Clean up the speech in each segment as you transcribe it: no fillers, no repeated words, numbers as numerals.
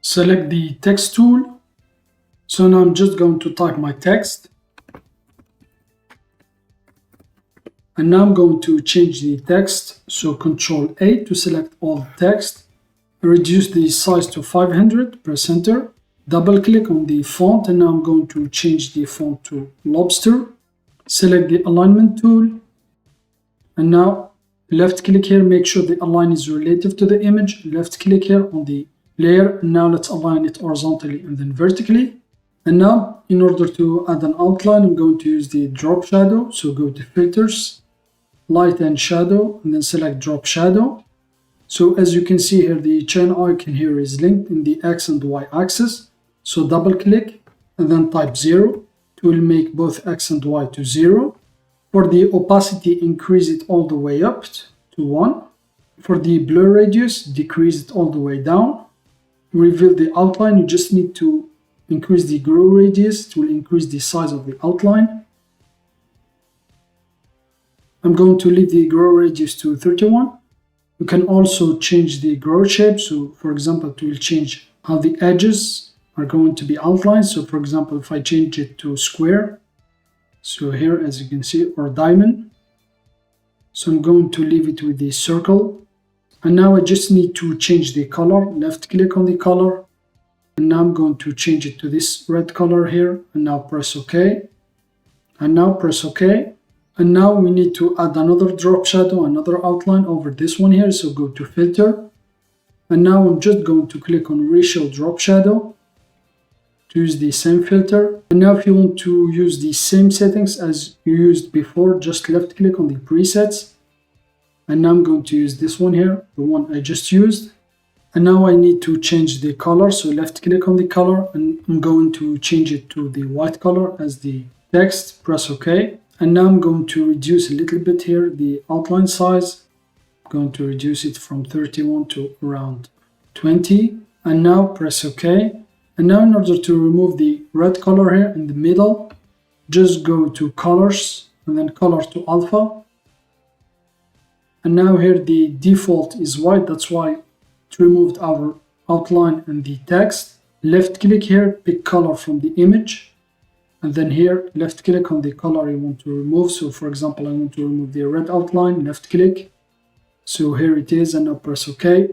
Select the text tool. So now I'm just going to type my text. And now I'm going to change the text. So Control A to select all the text. Reduce the size to 500, press enter. Double click on the font and now I'm going to change the font to Lobster. Select the alignment tool. And now left click here, make sure the align is relative to the image. Left click here on the layer. And now let's align it horizontally and then vertically. And now in order to add an outline, I'm going to use the drop shadow. So go to filters, light and shadow, and then select drop shadow. So as you can see here, the chain icon here is linked in the X and Y axis. So double click and then type 0. It will make both X and Y to 0. For the opacity, increase it all the way up to 1. For the blur radius, decrease it all the way down. Reveal the outline, you just need to increase the grow radius. It will increase the size of the outline. I'm going to leave the grow radius to 31. You can also change the grow shape. So for example, it will change how the edges are going to be outlined. So for example, if I change it to square, so here as you can see, or diamond. So I'm going to leave it with the circle. And now I just need to change the color. Left click on the color. And now I'm going to change it to this red color here. And now press OK. And now press OK. And now we need to add another drop shadow, another outline over this one here. So go to filter. And now I'm just going to click on ratio drop shadow to use the same filter. And now if you want to use the same settings as you used before, just left click on the presets. And now I'm going to use this one here, the one I just used. And now I need to change the color. So left click on the color and I'm going to change it to the white color as the text. Press OK. And now I'm going to reduce a little bit here the outline size. I'm going to reduce it from 31 to around 20. And now press OK. And now in order to remove the red color here in the middle, just go to colors and then color to alpha. And now here the default is white. That's why it removed our outline and the text. Left click here, pick color from the image. And then here, left click on the color you want to remove. So for example, I want to remove the red outline, left click. So here it is, and now press OK.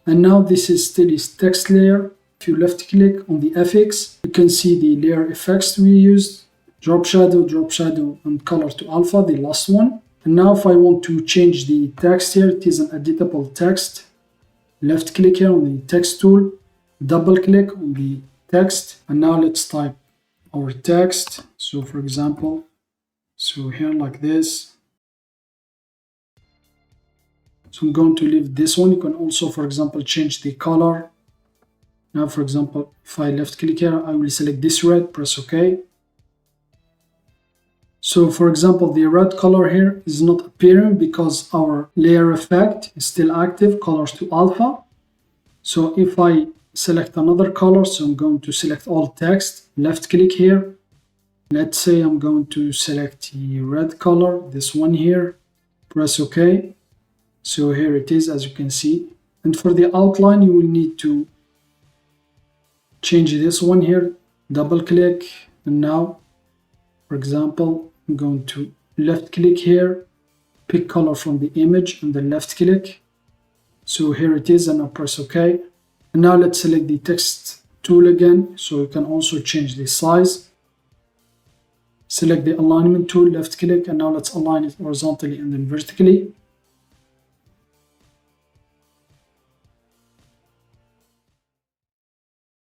And now this is still his text layer. If you left click on the FX, you can see the layer effects we used. Drop shadow, and color to alpha, the last one. And now if I want to change the text here, it is an editable text. Left click here on the text tool, double click on the text. And now let's type our text. So for example, so here like this. So I'm going to leave this one. You can also, for example, change the color. Now, for example, if I left click here, I will select this red, press OK. So for example, the red color here is not appearing because our layer effect is still active, colors to alpha. So if I select another color, so I'm going to select all text, left click here. Let's say I'm going to select the red color, this one here, press OK. So here it is, as you can see. And for the outline, you will need to change this one here, double click. And now, for example, I'm going to left click here, pick color from the image and then left click. So here it is, and now press OK. And now let's select the text tool again, so you can also change the size. Select the alignment tool, left click, and now let's align it horizontally and then vertically.